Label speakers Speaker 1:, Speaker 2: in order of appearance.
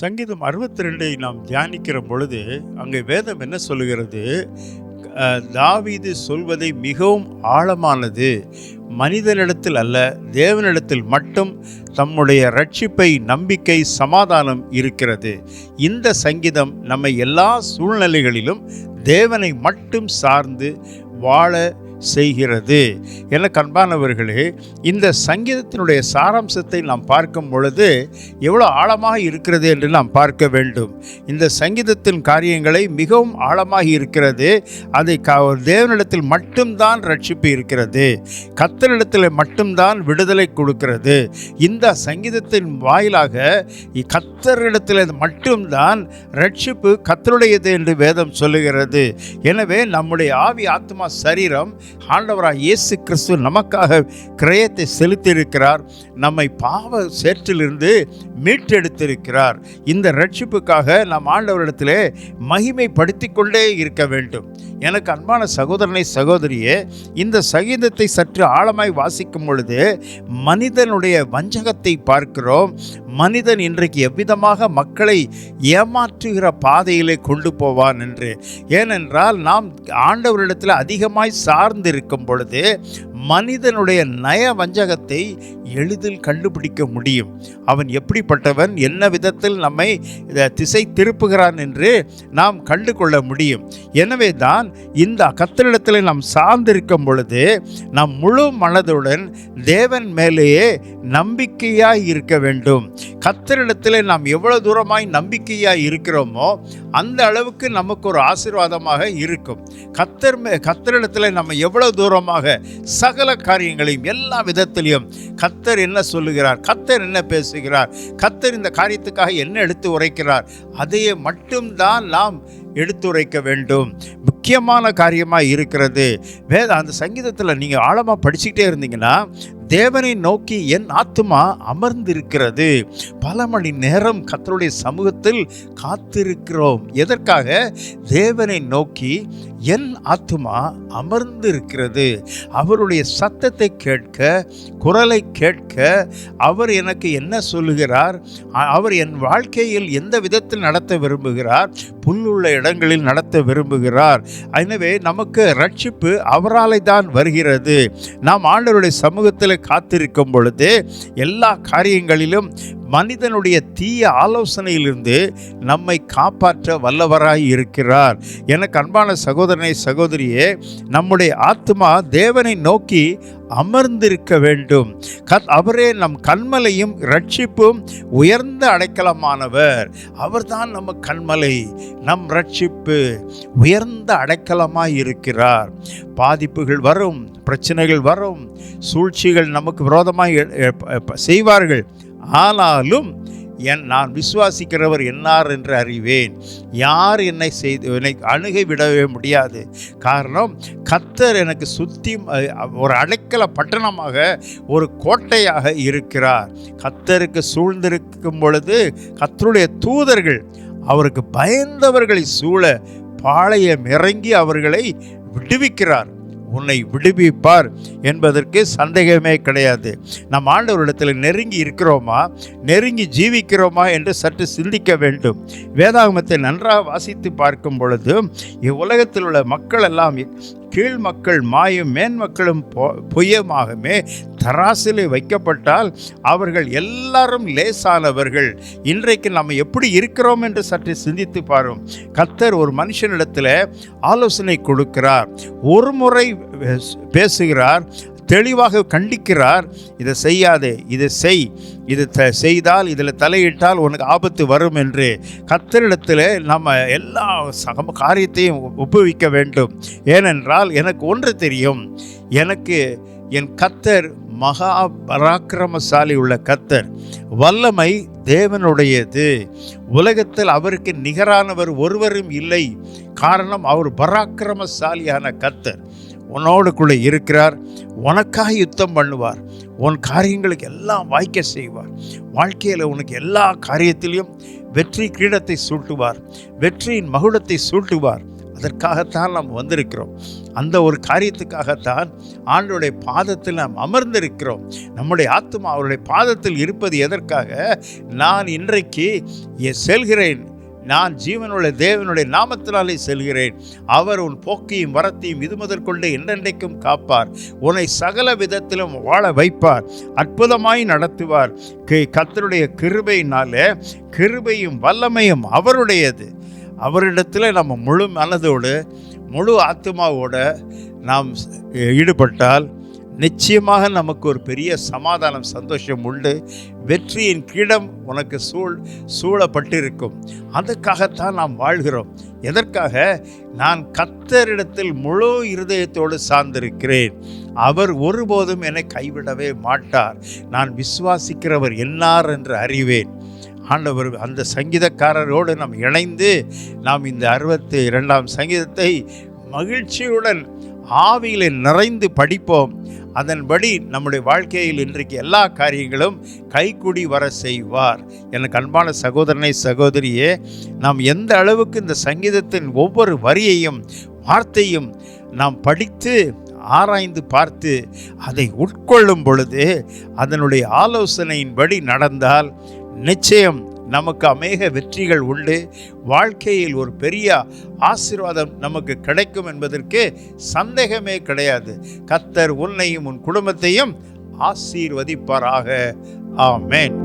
Speaker 1: சங்கீதம் 62 நாம் தியானிக்கிற பொழுது அங்கே வேதம் என்ன சொல்லுகிறது? தாவீது சொல்வதை மிகவும் ஆழமானது. மனிதனிடத்தில் அல்ல, தேவனிடத்தில் மட்டும் தம்முடைய ரட்சிப்பை, நம்பிக்கை, சமாதானம் இருக்கிறது. இந்த சங்கீதம் நம்மை எல்லா சூழ்நிலைகளிலும் தேவனை மட்டும் சார்ந்து வாழ செய்கிறது. எனக்கு அன்பானவர்களே, இந்த சங்கீதத்தினுடைய சாராம்சத்தை நாம் பார்க்கும் பொழுது எவ்வளோ ஆழமாக இருக்கிறது என்று நாம் பார்க்க வேண்டும். இந்த சங்கீதத்தின் காரியங்களை மிகவும் ஆழமாக இருக்கிறது. அதை தேவனிடத்தில் மட்டும்தான் ரட்சிப்பு இருக்கிறது, கர்த்தரிடத்தில் மட்டும்தான் விடுதலை கொடுக்கிறது. இந்த சங்கீதத்தின் வாயிலாக கர்த்தரிடத்தில் மட்டும்தான் ரட்சிப்பு கர்த்தருடையது என்று வேதம் சொல்லுகிறது. எனவே நம்முடைய ஆவி, ஆத்மா, சரீரம் ஆண்டவராக இயேசு கிறிஸ்து நமக்காக கிரயத்தை செலுத்தியிருக்கிறார். நம்மை பாவ சேற்றிலிருந்து மீட்டெடுத்திருக்கிறார். இந்த ரட்சிப்புக்காக நாம் ஆண்டவரிடத்திலே மகிமைப்படுத்தி கொண்டே இருக்க வேண்டும். எனக்கு அன்பான சகோதரனை, சகோதரியே, இந்த சங்கீதத்தை சற்று ஆழமாய் வாசிக்கும் பொழுது மனிதனுடைய வஞ்சகத்தை பார்க்கிறோம். மனிதன் இன்றைக்கு எவ்விதமாக மக்களை ஏமாற்றுகிற பாதையிலே கொண்டு போவான் என்று. ஏனென்றால் நாம் ஆண்டவரிடத்தில் அதிகமாய் சார்ந்திருக்கும் பொழுது மனிதனுடைய நய வஞ்சகத்தை எளிதில் கண்டுபிடிக்க முடியும். அவன் எப்படிப்பட்டவன், என்ன விதத்தில் நம்மை திசை திருப்புகிறான் என்று நாம் கண்டு கொள்ள முடியும். எனவே தான் இந்த கர்த்தரிடத்தில் நாம் சார்ந்திருக்கும் பொழுது நாம் முழு மனதுடன் தேவன் மேலேயே நம்பிக்கையாய் இருக்க வேண்டும். கர்த்தரிடத்தில் நாம் எவ்வளவு தூரமாய் நம்பிக்கையாய் இருக்கிறோமோ அந்த அளவுக்கு நமக்கு ஒரு ஆசீர்வாதமாக இருக்கும். கர்த்தரிடத்தில் நம்ம எவ்வளவு தூரமாக சகல காரியங்களையும் எல்லா விதத்திலையும் கர்த்தர் என்ன சொல்லுகிறார், கர்த்தர் என்ன பேசுகிறார், கர்த்தர் இந்த காரியத்துக்காக என்ன எடுத்து உரைக்கிறார், அதையே மட்டும்தான் நாம் எடுத்துரைக்க வேண்டும். முக்கியமான காரியமாக இருக்கிறது. அந்த சங்கீதத்தில் நீங்கள் ஆழமாக படிச்சுக்கிட்டே இருந்தீங்கன்னா, தேவனை நோக்கி என் ஆத்துமா அமர்ந்திருக்கிறது. பல மணி நேரம் கர்த்தருடைய சமூகத்தில் காத்திருக்கிறோம். எதற்காக? தேவனை நோக்கி என் ஆத்துமா அமர்ந்திருக்கிறது. அவருடைய சத்தத்தை கேட்க, குரலை கேட்க, அவர் எனக்கு என்ன சொல்லுகிறார், அவர் என் வாழ்க்கையில் எந்த விதத்தில் நடத்த விரும்புகிறார், புல்லுள்ள இடங்களில் நடத்த விரும்புகிறார். எனவே நமக்கு ரட்சிப்பு அவராலே தான் வருகிறது. நாம் ஆண்டவருடைய சமூகத்தில் காத்திருக்கும் பொழுது எல்லா காரியங்களிலும் மனிதனுடைய தீய ஆலோசனையிலிருந்து நம்மை காப்பாற்ற வல்லவராய் இருக்கிறார். எனக்கு அன்பான சகோதரனை, சகோதரியே, நம்முடைய ஆத்மா தேவனை நோக்கி அமர்ந்திருக்க வேண்டும். அவரே நம் கண்மலையும் ரட்சிப்பும் உயர்ந்த அடைக்கலமானவர். அவர்தான் நம்ம கண்மலை, நம் ரட்சிப்பு, உயர்ந்த அடைக்கலமாய் இருக்கிறார். பாதிப்புகள் வரும், பிரச்சனைகள் வரும், சூழ்ச்சிகள் நமக்கு விரோதமாய் செய்வார்கள். ஆனாலும் நான் விசுவாசிக்கிறவர் என்னார் என்று அறிவேன். யார் என்னை அணுகி விடவே முடியாது. காரணம், கர்த்தர் எனக்கு சுற்றி ஒரு அடைக்கல பட்டணமாக, ஒரு கோட்டையாக இருக்கிறார். கர்த்தருக்கு சூழ்ந்திருக்கும் பொழுது கர்த்தருடைய தூதர்கள் அவருக்கு பயந்தவர்களை சூழ பாளையம் இறங்கி அவர்களை விடுவிக்கிறார். உன்னை விடுவிப்பார் என்பதற்கு சந்தேகமே கிடையாது. நம் ஆண்டவரிடத்தில் நெருங்கி இருக்கிறோமா, நெருங்கி ஜீவிக்கிறோமா என்று சற்று சிந்திக்க வேண்டும். வேதாகமத்தை நன்றாக வாசித்து பார்க்கும் பொழுது இவ்வுலகத்தில் உள்ள மக்கள் எல்லாம் கீழ் மக்கள் மாயும், மேன்மக்களும் பொய்யமாகவே தராசிலே வைக்கப்பட்டால் அவர்கள் எல்லாரும் லேசானவர்கள். இன்றைக்கு நம்ம எப்படி இருக்கிறோம் என்று சற்று சிந்தித்து பாரும். கர்த்தர் ஒரு மனுஷனிடத்தில் ஆலோசனை கொடுக்கிறார், ஒரு முறை பேசுகிறார், தெளிவாக கண்டிக்கிறார். இதை செய்யாதே, இதை செய், இது செய்தால், இதில் தலையிட்டால் உனக்கு ஆபத்து வரும் என்று. கர்த்தரிடத்தில் நம்ம எல்லா காரியத்தையும் ஒப்புவிக்க வேண்டும். ஏனென்றால் எனக்கு ஒன்று தெரியும், எனக்கு என் கர்த்தர் மகா பராக்கிரமசாலி உள்ள கர்த்தர், வல்லமை தேவனுடையது. உலகத்தில் அவருக்கு நிகரானவர் ஒருவரும் இல்லை. காரணம், அவர் பராக்கிரமசாலியான கர்த்தர் உன்னோடு கூட இருக்கிறார். உனக்காக யுத்தம் பண்ணுவார். உன் காரியங்களுக்கு எல்லாம் வாய்க்க செய்வார். வாழ்க்கையில் உனக்கு எல்லா காரியத்திலையும் வெற்றி கிரீடத்தை சூட்டுவார், வெற்றியின் மகுடத்தை சூட்டுவார். அதற்காகத்தான் நாம் வந்திருக்கிறோம். அந்த ஒரு காரியத்துக்காகத்தான் ஆண்டவருடைய பாதத்தில் நாம் அமர்ந்திருக்கிறோம். நம்முடைய ஆத்துமா அவருடைய பாதத்தில் இருப்பது எதற்காக? நான் இன்றைக்கு செல்கிறேன், நான் ஜீவனுள்ள தேவனுடைய நாமத்தினாலே செல்கிறேன். அவர் உன் போக்கையும் வரத்தையும் இது முதற்கொண்டு என்றென்றைக்கும் காப்பார். உன்னை சகல விதத்திலும் வாழ வைப்பார். அற்புதமாய் நடத்துவார். கர்த்தருடைய கிருபையினாலே, கிருபையும் வல்லமையும் அவருடையது. அவரிடத்தில் நம்ம முழு மனதோடு முழு ஆத்மாவோட நாம் ஈடுபட்டால் நிச்சயமாக நமக்கு ஒரு பெரிய சமாதானம், சந்தோஷம் உண்டு. வெற்றியின் கிடம் உனக்கு சூழப்பட்டிருக்கும். அதற்காகத்தான் நாம் வாழ்கிறோம். எதற்காக? நான் கர்த்தரிடத்தில் முழு இருதயத்தோடு சார்ந்திருக்கிறேன். அவர் ஒருபோதும் என்னை கைவிடவே மாட்டார். நான் விசுவாசிக்கிறவர் என்னார் என்று அறிவேன். ஆண்டவர் அந்த சங்கீதக்காரரோடு நாம் இணைந்து நாம் இந்த 62ஆம் சங்கீதத்தை மகிழ்ச்சியுடன் ஆவியிலே நிறைந்து படிப்போம். அதன்படி நம்முடைய வாழ்க்கையில் இன்றைக்கு எல்லா காரியங்களும் கைக்கூடி வர செய்வார். எனக்கு அன்பான சகோதரனை, சகோதரியே, நாம் எந்த அளவுக்கு இந்த சங்கீதத்தின் ஒவ்வொரு வரியையும் வார்த்தையும் நாம் படித்து ஆராய்ந்து பார்த்து அதை உட்கொள்ளும் பொழுது, அதனுடைய ஆலோசனையின்படி நடந்தால் நிச்சயம் நமக்கு அநேக வெற்றிகள் உண்டு. வாழ்க்கையில் ஒரு பெரிய ஆசீர்வாதம் நமக்கு கிடைக்கும் என்பதற்கு சந்தேகமே கிடையாது. கர்த்தர் உன்னையும் உன் குடும்பத்தையும் ஆசீர்வதிப்பாராக. ஆமென்.